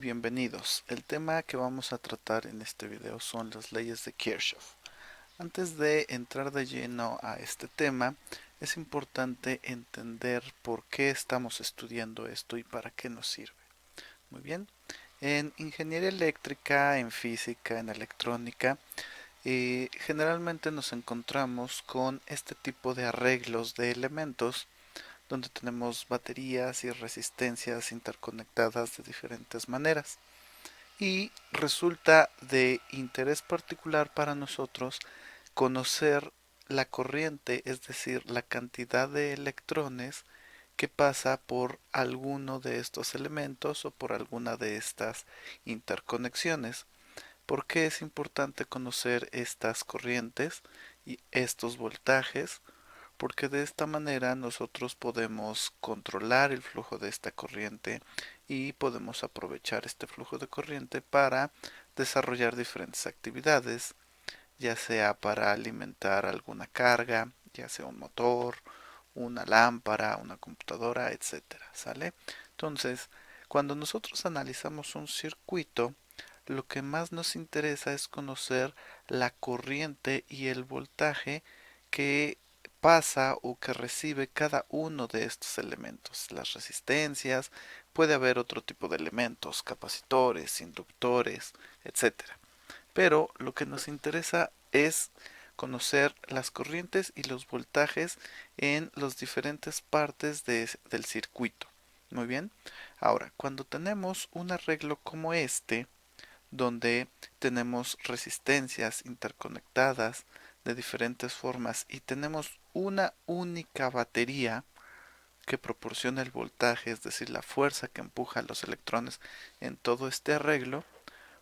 Bienvenidos. El tema que vamos a tratar en este video son las leyes de Kirchhoff. Antes de entrar de lleno a este tema, es importante entender por qué estamos estudiando esto y para qué nos sirve. Muy bien. En ingeniería eléctrica, en física, en electrónica, generalmente nos encontramos con este tipo de arreglos de elementos donde tenemos baterías y resistencias interconectadas de diferentes maneras. Y resulta de interés particular para nosotros conocer la corriente, es decir, la cantidad de electrones que pasa por alguno de estos elementos o por alguna de estas interconexiones. ¿Por qué es importante conocer estas corrientes y estos voltajes? Porque de esta manera nosotros podemos controlar el flujo de esta corriente y podemos aprovechar este flujo de corriente para desarrollar diferentes actividades, ya sea para alimentar alguna carga, ya sea un motor, una lámpara, una computadora, etcétera, ¿sale? Entonces, cuando nosotros analizamos un circuito, lo que más nos interesa es conocer la corriente y el voltaje que pasa o que recibe cada uno de estos elementos. Las resistencias, puede haber otro tipo de elementos, capacitores, inductores, etcétera. Pero lo que nos interesa es conocer las corrientes y los voltajes en las diferentes partes del circuito. Muy bien. Ahora, cuando tenemos un arreglo como este, donde tenemos resistencias interconectadas de diferentes formas y tenemos una única batería que proporciona el voltaje, es decir, la fuerza que empuja a los electrones en todo este arreglo,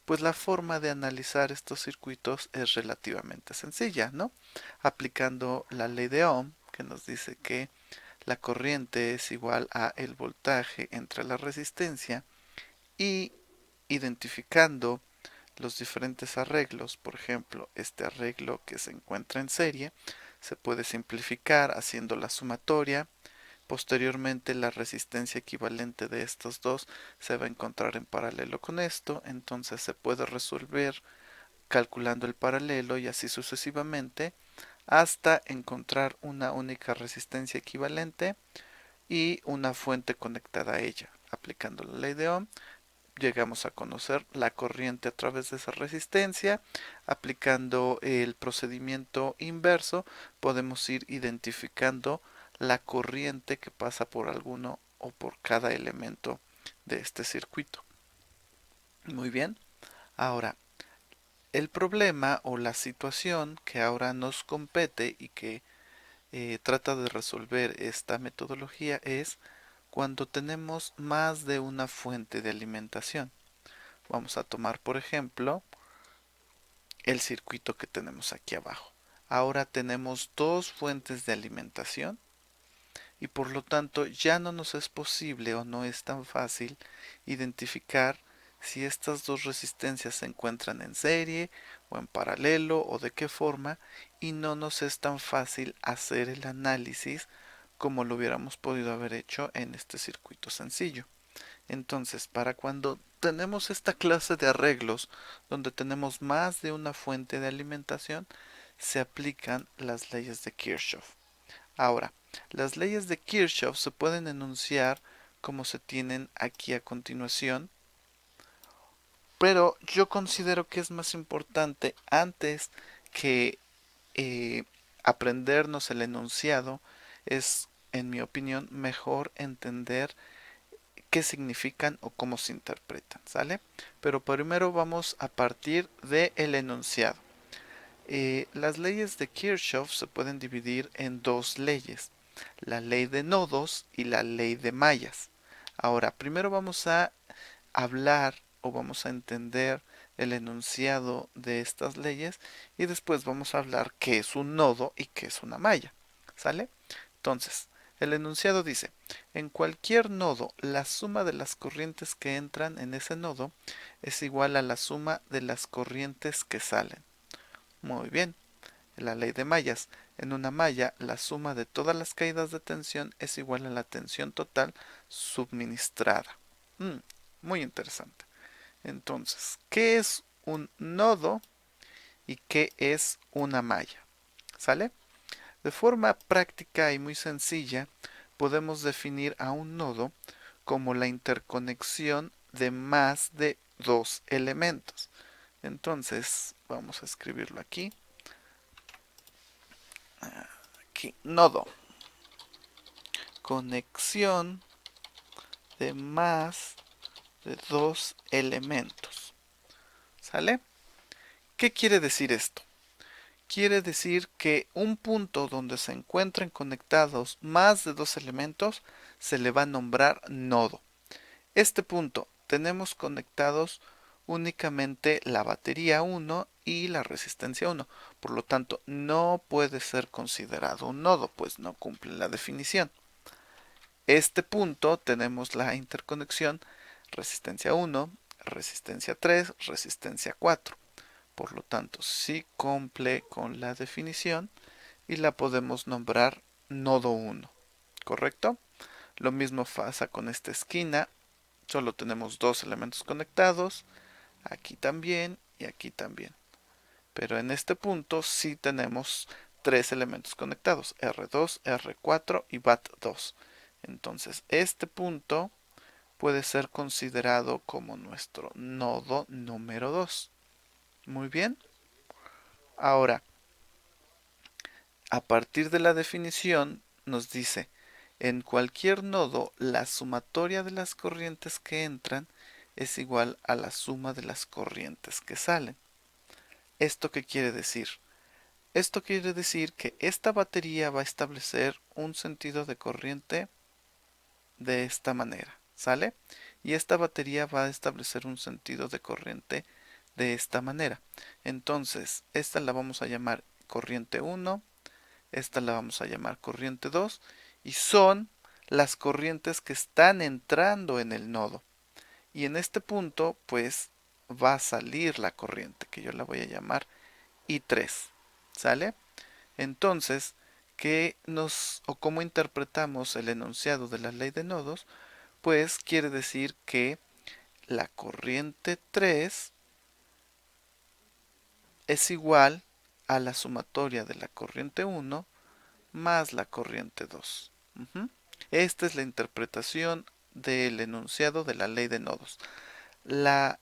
pues la forma de analizar estos circuitos es relativamente sencilla, ¿no? Aplicando la ley de Ohm, que nos dice que la corriente es igual a el voltaje entre la resistencia, y identificando los diferentes arreglos, por ejemplo, este arreglo que se encuentra en serie, se puede simplificar haciendo la sumatoria. Posteriormente, la resistencia equivalente de estos dos se va a encontrar en paralelo con esto, entonces se puede resolver calculando el paralelo y así sucesivamente hasta encontrar una única resistencia equivalente y una fuente conectada a ella. Aplicando la ley de Ohm, llegamos a conocer la corriente a través de esa resistencia. Aplicando el procedimiento inverso, podemos ir identificando la corriente que pasa por alguno o por cada elemento de este circuito. Muy bien. Ahora, el problema o la situación que ahora nos compete y que trata de resolver esta metodología es cuando tenemos más de una fuente de alimentación. Vamos a tomar, por ejemplo, el circuito que tenemos aquí abajo. Ahora tenemos dos fuentes de alimentación y por lo tanto ya no nos es posible o no es tan fácil identificar si estas dos resistencias se encuentran en serie o en paralelo o de qué forma, y no nos es tan fácil hacer el análisis como lo hubiéramos podido haber hecho en este circuito sencillo. Entonces, para cuando tenemos esta clase de arreglos donde tenemos más de una fuente de alimentación, se aplican las leyes de Kirchhoff. Ahora, las leyes de Kirchhoff se pueden enunciar como se tienen aquí a continuación, pero yo considero que es más importante antes que eh, aprendernos el enunciado, es, en mi opinión, mejor entender qué significan o cómo se interpretan, ¿sale? Pero primero vamos a partir del enunciado. Las leyes de Kirchhoff se pueden dividir en dos leyes, la ley de nodos y la ley de mallas. Ahora, primero vamos a hablar o vamos a entender el enunciado de estas leyes y después vamos a hablar qué es un nodo y qué es una malla, ¿sale? Entonces, el enunciado dice, en cualquier nodo, la suma de las corrientes que entran en ese nodo es igual a la suma de las corrientes que salen. Muy bien. La ley de mallas. En una malla, la suma de todas las caídas de tensión es igual a la tensión total suministrada. Muy interesante. Entonces, ¿qué es un nodo y qué es una malla? ¿Sale? De forma práctica y muy sencilla, podemos definir a un nodo como la interconexión de más de dos elementos. Entonces, vamos a escribirlo aquí. Aquí, nodo. Conexión de más de dos elementos. ¿Sale? ¿Qué quiere decir esto? Quiere decir que un punto donde se encuentren conectados más de dos elementos se le va a nombrar nodo. Este punto tenemos conectados únicamente la batería 1 y la resistencia 1. Por lo tanto, no puede ser considerado un nodo, pues no cumple la definición. Este punto tenemos la interconexión resistencia 1, resistencia 3, resistencia 4. Por lo tanto, sí cumple con la definición y la podemos nombrar nodo 1. ¿Correcto? Lo mismo pasa con esta esquina. Solo tenemos dos elementos conectados. Aquí también y aquí también. Pero en este punto sí tenemos tres elementos conectados. R2, R4 y BAT2. Entonces, este punto puede ser considerado como nuestro nodo número 2. Muy bien. Ahora, a partir de la definición, nos dice, en cualquier nodo, la sumatoria de las corrientes que entran es igual a la suma de las corrientes que salen. ¿Esto qué quiere decir? Esto quiere decir que esta batería va a establecer un sentido de corriente de esta manera, ¿sale? Y esta batería va a establecer un sentido de corriente de esta manera. Entonces, esta la vamos a llamar corriente 1, esta la vamos a llamar corriente 2 y son las corrientes que están entrando en el nodo. Y en este punto, pues, va a salir la corriente, que yo la voy a llamar I3, ¿sale? Entonces, ¿qué nos o cómo interpretamos el enunciado de la ley de nodos? Pues quiere decir que la corriente 3 es igual a la sumatoria de la corriente 1 más la corriente 2. Esta es la interpretación del enunciado de la ley de nodos. La,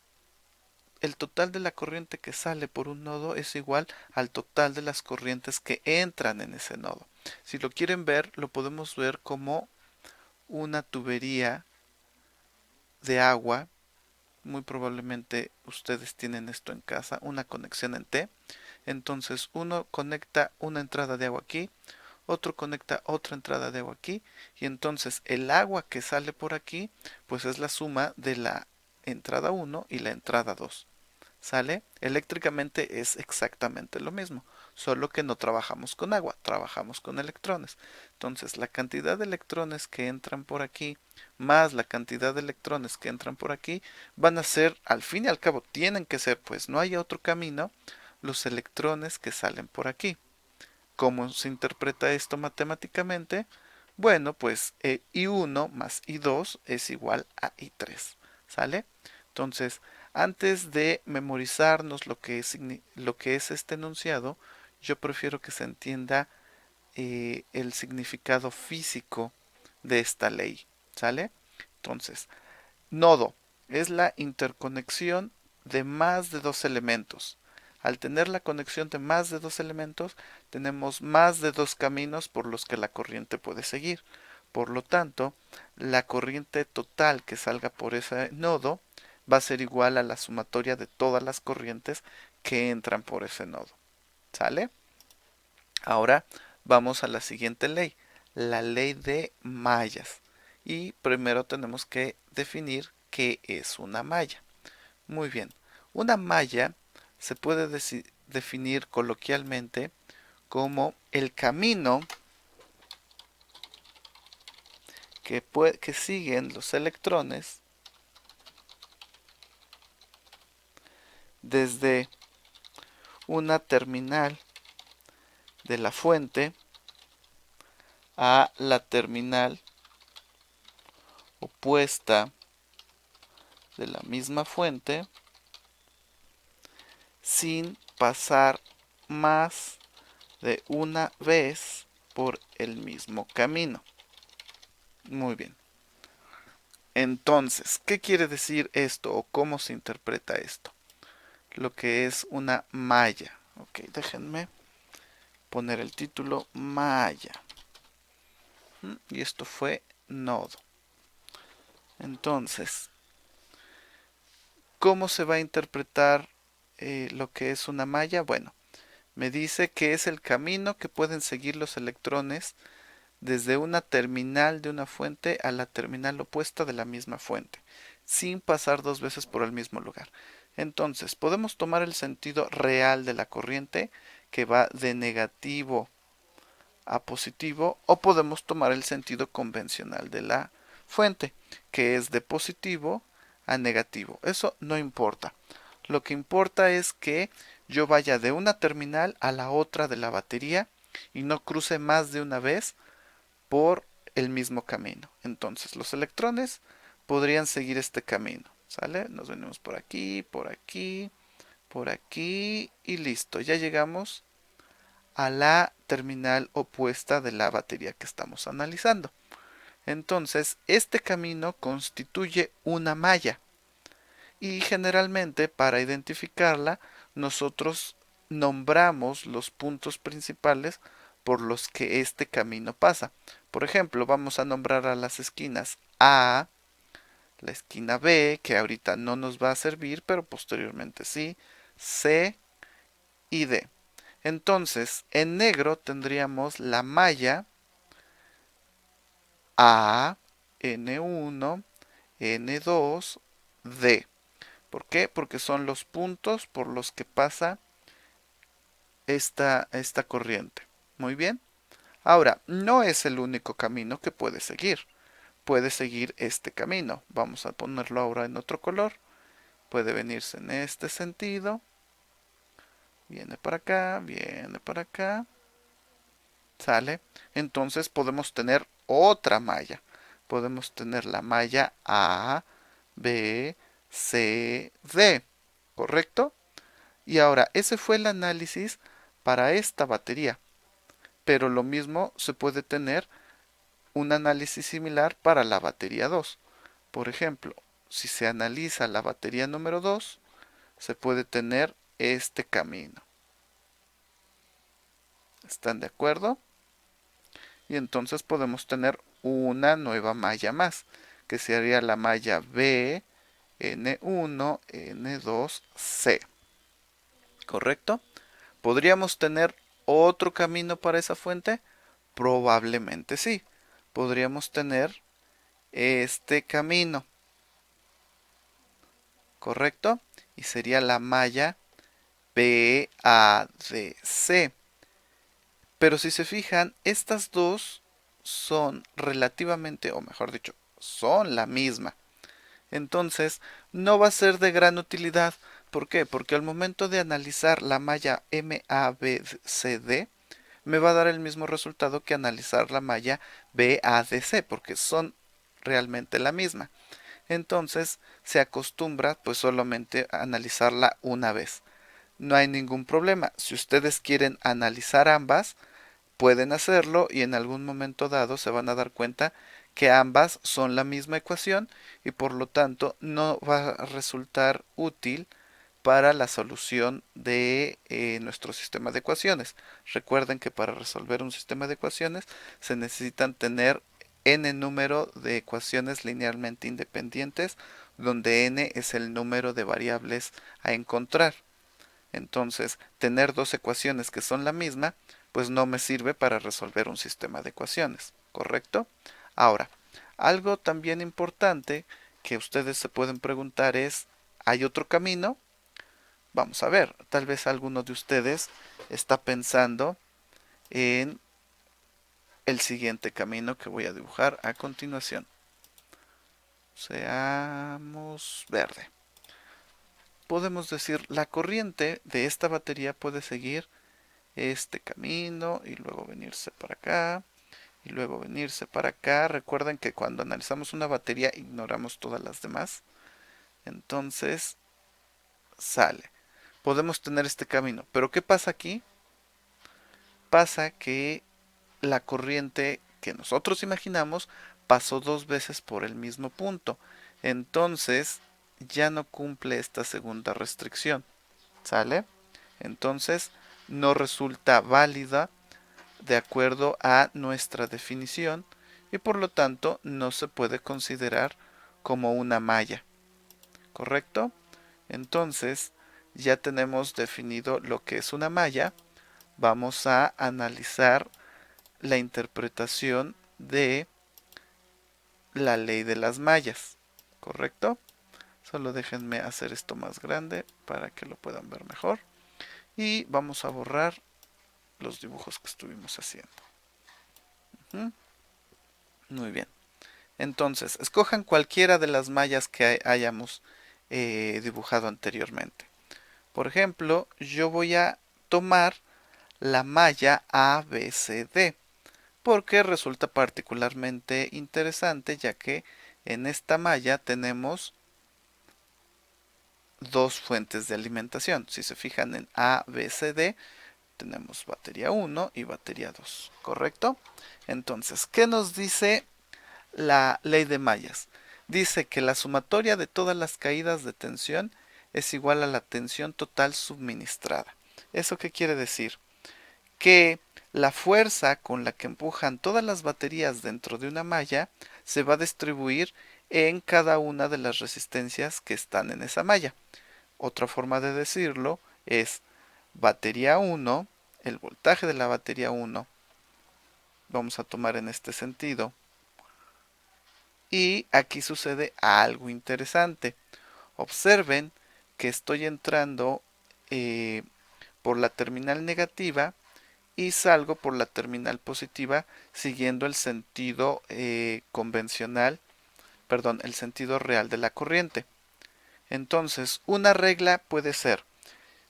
el total de la corriente que sale por un nodo es igual al total de las corrientes que entran en ese nodo. Si lo quieren ver, lo podemos ver como una tubería de agua. Muy probablemente ustedes tienen esto en casa, una conexión en T. Entonces uno conecta una entrada de agua aquí, otro conecta otra entrada de agua aquí, y entonces el agua que sale por aquí pues es la suma de la entrada 1 y la entrada 2. ¿Sale? Eléctricamente es exactamente lo mismo, solo que no trabajamos con agua, trabajamos con electrones. Entonces, la cantidad de electrones que entran por aquí más la cantidad de electrones que entran por aquí van a ser, al fin y al cabo, tienen que ser, pues no hay otro camino, los electrones que salen por aquí. ¿Cómo se interpreta esto matemáticamente? Bueno, pues I1 más I2 es igual a I3. ¿Sale? Entonces, antes de memorizarnos lo que es este enunciado, yo prefiero que se entienda el significado físico de esta ley. ¿Sale? Entonces, nodo es la interconexión de más de dos elementos. Al tener la conexión de más de dos elementos, tenemos más de dos caminos por los que la corriente puede seguir. Por lo tanto, la corriente total que salga por ese nodo va a ser igual a la sumatoria de todas las corrientes que entran por ese nodo. ¿Sale? Ahora vamos a la siguiente ley, la ley de mallas. Y primero tenemos que definir qué es una malla. Muy bien, una malla se puede definir coloquialmente como el camino que siguen los electrones desde una terminal de la fuente a la terminal opuesta de la misma fuente sin pasar más de una vez por el mismo camino. Muy bien. Entonces, ¿qué quiere decir esto o cómo se interpreta esto? Lo que es una malla. Ok, déjenme poner el título malla. Y esto fue nodo. Entonces, ¿cómo se va a interpretar lo que es una malla? Bueno, me dice que es el camino que pueden seguir los electrones desde una terminal de una fuente a la terminal opuesta de la misma fuente, sin pasar dos veces por el mismo lugar. Entonces, podemos tomar el sentido real de la corriente, que va de negativo a positivo, o podemos tomar el sentido convencional de la fuente, que es de positivo a negativo. Eso no importa. Lo que importa es que yo vaya de una terminal a la otra de la batería y no cruce más de una vez por el mismo camino. Entonces los electrones podrían seguir este camino. ¿Sale? Nos venimos por aquí, por aquí, por aquí y listo. Ya llegamos a la terminal opuesta de la batería que estamos analizando. Entonces, este camino constituye una malla y generalmente para identificarla nosotros nombramos los puntos principales por los que este camino pasa. Por ejemplo, vamos a nombrar a las esquinas A, la esquina B, que ahorita no nos va a servir, pero posteriormente sí, C y D. Entonces, en negro tendríamos la malla A, N1, N2, D. ¿Por qué? Porque son los puntos por los que pasa esta corriente. Muy bien. Ahora, no es el único camino que puede seguir. Puede seguir este camino. Vamos a ponerlo ahora en otro color. Puede venirse en este sentido. Viene para acá, viene para acá. ¿Sale? Entonces podemos tener otra malla. Podemos tener la malla A, B, C, D. ¿Correcto? Y ahora, ese fue el análisis para esta batería. Pero lo mismo se puede tener un análisis similar para la batería 2. Por ejemplo, si se analiza la batería número 2, se puede tener este camino. ¿Están de acuerdo? Y entonces podemos tener una nueva malla más, que sería la malla B, N1, N2, C. ¿Correcto? ¿Podríamos tener otro camino para esa fuente? Probablemente sí. Podríamos tener este camino, ¿correcto? Y sería la malla PADC. Pero si se fijan, estas dos son relativamente, o mejor dicho, son la misma. Entonces, no va a ser de gran utilidad. ¿Por qué? Porque al momento de analizar la malla MABCD, me va a dar el mismo resultado que analizar la malla BADC, porque son realmente la misma. Entonces, se acostumbra pues solamente a analizarla una vez. No hay ningún problema. Si ustedes quieren analizar ambas, pueden hacerlo y en algún momento dado se van a dar cuenta que ambas son la misma ecuación y por lo tanto no va a resultar útil para la solución de nuestro sistema de ecuaciones. Recuerden que para resolver un sistema de ecuaciones se necesitan tener n número de ecuaciones linealmente independientes, donde n es el número de variables a encontrar. Entonces, tener dos ecuaciones que son la misma, pues no me sirve para resolver un sistema de ecuaciones, ¿correcto? Ahora, algo también importante que ustedes se pueden preguntar es, ¿hay otro camino? Vamos a ver, tal vez alguno de ustedes está pensando en el siguiente camino que voy a dibujar a continuación. Seamos verde. Podemos decir, la corriente de esta batería puede seguir este camino y luego venirse para acá y luego venirse para acá. Recuerden que cuando analizamos una batería ignoramos todas las demás. Entonces sale. Podemos tener este camino. Pero ¿qué pasa aquí? Pasa que la corriente que nosotros imaginamos pasó dos veces por el mismo punto. Entonces ya no cumple esta segunda restricción. ¿Sale? Entonces no resulta válida de acuerdo a nuestra definición y por lo tanto no se puede considerar como una malla. ¿Correcto? Entonces ya tenemos definido lo que es una malla. Vamos a analizar la interpretación de la ley de las mallas. ¿Correcto? Solo déjenme hacer esto más grande para que lo puedan ver mejor. Y vamos a borrar los dibujos que estuvimos haciendo. Muy bien. Entonces, escojan cualquiera de las mallas que hayamos dibujado anteriormente. Por ejemplo, yo voy a tomar la malla ABCD porque resulta particularmente interesante ya que en esta malla tenemos dos fuentes de alimentación. Si se fijan en ABCD, tenemos batería 1 y batería 2, ¿correcto? Entonces, ¿qué nos dice la ley de mallas? Dice que la sumatoria de todas las caídas de tensión es igual a la tensión total suministrada. ¿Eso qué quiere decir? Que la fuerza con la que empujan todas las baterías dentro de una malla se va a distribuir en cada una de las resistencias que están en esa malla. Otra forma de decirlo es batería 1, el voltaje de la batería 1, vamos a tomar en este sentido. Y aquí sucede algo interesante. Observen que estoy entrando por la terminal negativa y salgo por la terminal positiva siguiendo el sentido convencional, perdón, el sentido real de la corriente. Entonces, una regla puede ser,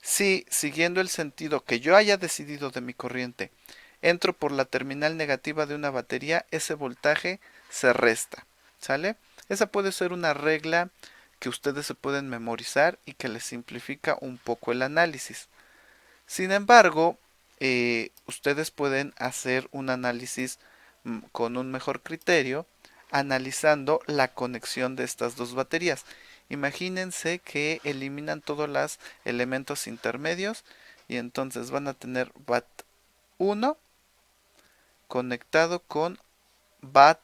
si siguiendo el sentido que yo haya decidido de mi corriente, entro por la terminal negativa de una batería, ese voltaje se resta. ¿Sale? Esa puede ser una regla que ustedes se pueden memorizar y que les simplifica un poco el análisis. Sin embargo, ustedes pueden hacer un análisis con un mejor criterio analizando la conexión de estas dos baterías. Imagínense que eliminan todos los elementos intermedios y entonces van a tener BAT 1 conectado con BAT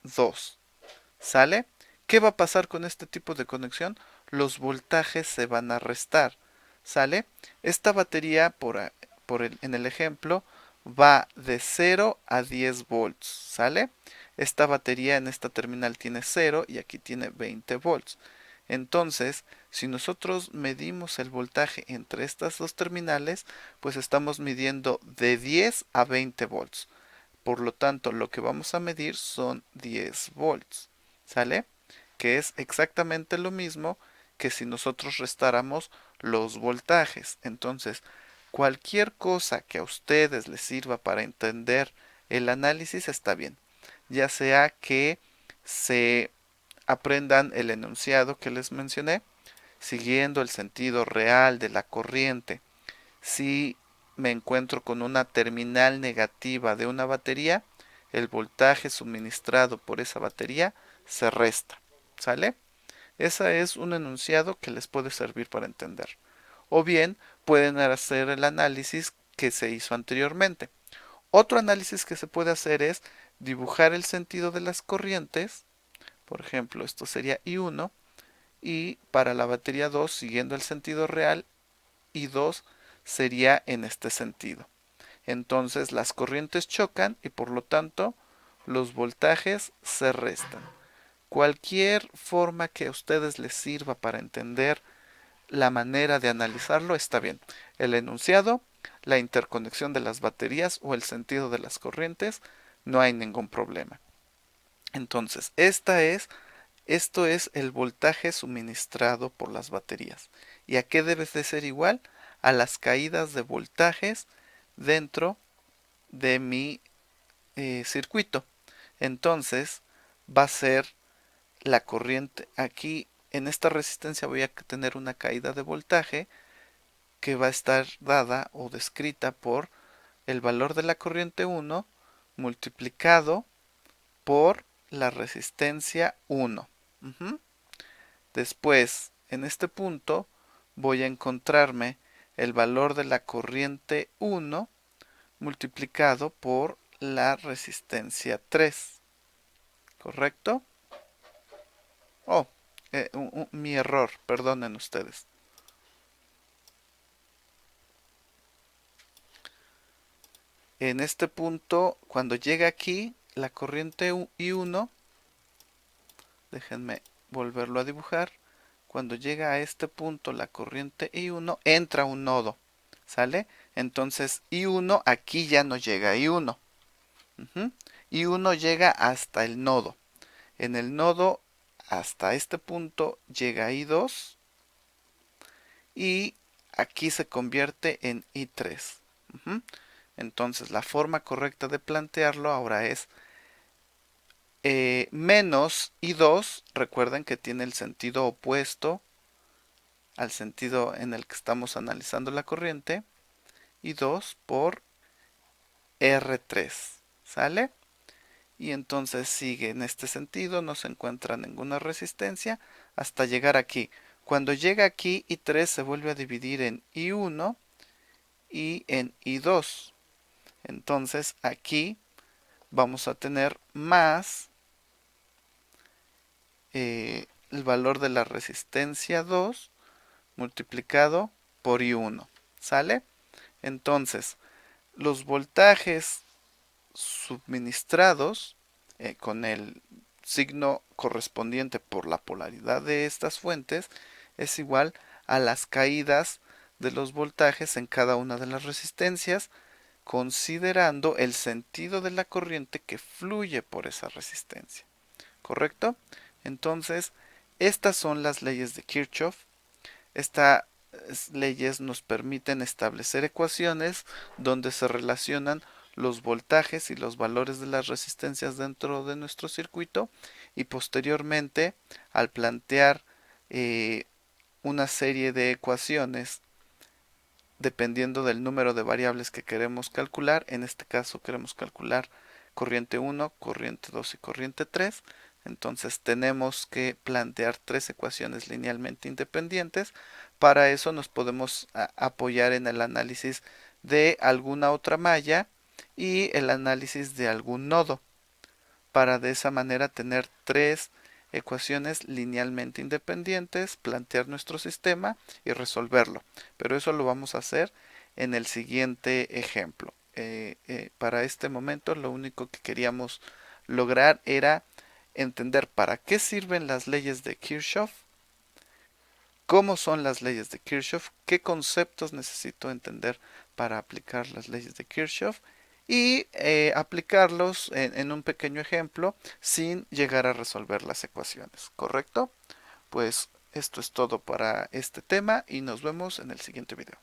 2. ¿Sale? ¿Qué va a pasar con este tipo de conexión? Los voltajes se van a restar. ¿Sale? Esta batería, en el ejemplo, va de 0 a 10 volts. ¿Sale? Esta batería en esta terminal tiene 0 y aquí tiene 20 volts. Entonces, si nosotros medimos el voltaje entre estas dos terminales, pues estamos midiendo de 10 a 20 volts. Por lo tanto, lo que vamos a medir son 10 volts. ¿Sale? Que es exactamente lo mismo que si nosotros restáramos los voltajes. Entonces, cualquier cosa que a ustedes les sirva para entender el análisis está bien. Ya sea que se aprendan el enunciado que les mencioné, siguiendo el sentido real de la corriente. Si me encuentro con una terminal negativa de una batería, el voltaje suministrado por esa batería se resta. ¿Sale? Ese es un enunciado que les puede servir para entender. O bien pueden hacer el análisis que se hizo anteriormente. Otro análisis que se puede hacer es dibujar el sentido de las corrientes. Por ejemplo, esto sería I1 y para la batería 2, siguiendo el sentido real, I2 sería en este sentido. Entonces las corrientes chocan y por lo tanto los voltajes se restan. Cualquier forma que a ustedes les sirva para entender la manera de analizarlo está bien. El enunciado, la interconexión de las baterías o el sentido de las corrientes, no hay ningún problema. Entonces, esto es el voltaje suministrado por las baterías. ¿Y a qué debe de ser igual? A las caídas de voltajes dentro de mi circuito. Entonces, va a ser la corriente aquí en esta resistencia voy a tener una caída de voltaje que va a estar dada o descrita por el valor de la corriente 1 multiplicado por la resistencia 1. Después, en este punto, voy a encontrarme el valor de la corriente 1 multiplicado por la resistencia 3. ¿Correcto? Oh, mi error, perdonen ustedes. En este punto, cuando llega aquí, la corriente I1, déjenme volverlo a dibujar. Cuando llega a este punto la corriente I1, entra un nodo, ¿sale? Entonces I1 aquí ya no llega a I1. I1 llega hasta el nodo. En el nodo hasta este punto llega I2 y aquí se convierte en I3. Entonces la forma correcta de plantearlo ahora es menos I2, recuerden que tiene el sentido opuesto al sentido en el que estamos analizando la corriente, I2 por R3, ¿sale? Y entonces sigue en este sentido, no se encuentra ninguna resistencia hasta llegar aquí. Cuando llega aquí, I3 se vuelve a dividir en I1 y en I2. Entonces aquí vamos a tener más el valor de la resistencia 2 multiplicado por I1. ¿Sale? Entonces, los voltajes suministrados con el signo correspondiente por la polaridad de estas fuentes es igual a las caídas de los voltajes en cada una de las resistencias, considerando el sentido de la corriente que fluye por esa resistencia. ¿Correcto? Entonces, estas son las leyes de Kirchhoff. Estas leyes nos permiten establecer ecuaciones donde se relacionan los voltajes y los valores de las resistencias dentro de nuestro circuito, y posteriormente, al plantear una serie de ecuaciones dependiendo del número de variables que queremos calcular, en este caso queremos calcular corriente 1, corriente 2 y corriente 3, entonces tenemos que plantear tres ecuaciones linealmente independientes. Para eso nos podemos apoyar en el análisis de alguna otra malla y el análisis de algún nodo, para de esa manera tener tres ecuaciones linealmente independientes, plantear nuestro sistema y resolverlo. Pero eso lo vamos a hacer en el siguiente ejemplo. Para este momento lo único que queríamos lograr era entender para qué sirven las leyes de Kirchhoff, cómo son las leyes de Kirchhoff, qué conceptos necesito entender para aplicar las leyes de Kirchhoff y aplicarlos en un pequeño ejemplo sin llegar a resolver las ecuaciones, ¿correcto? Pues esto es todo para este tema y nos vemos en el siguiente video.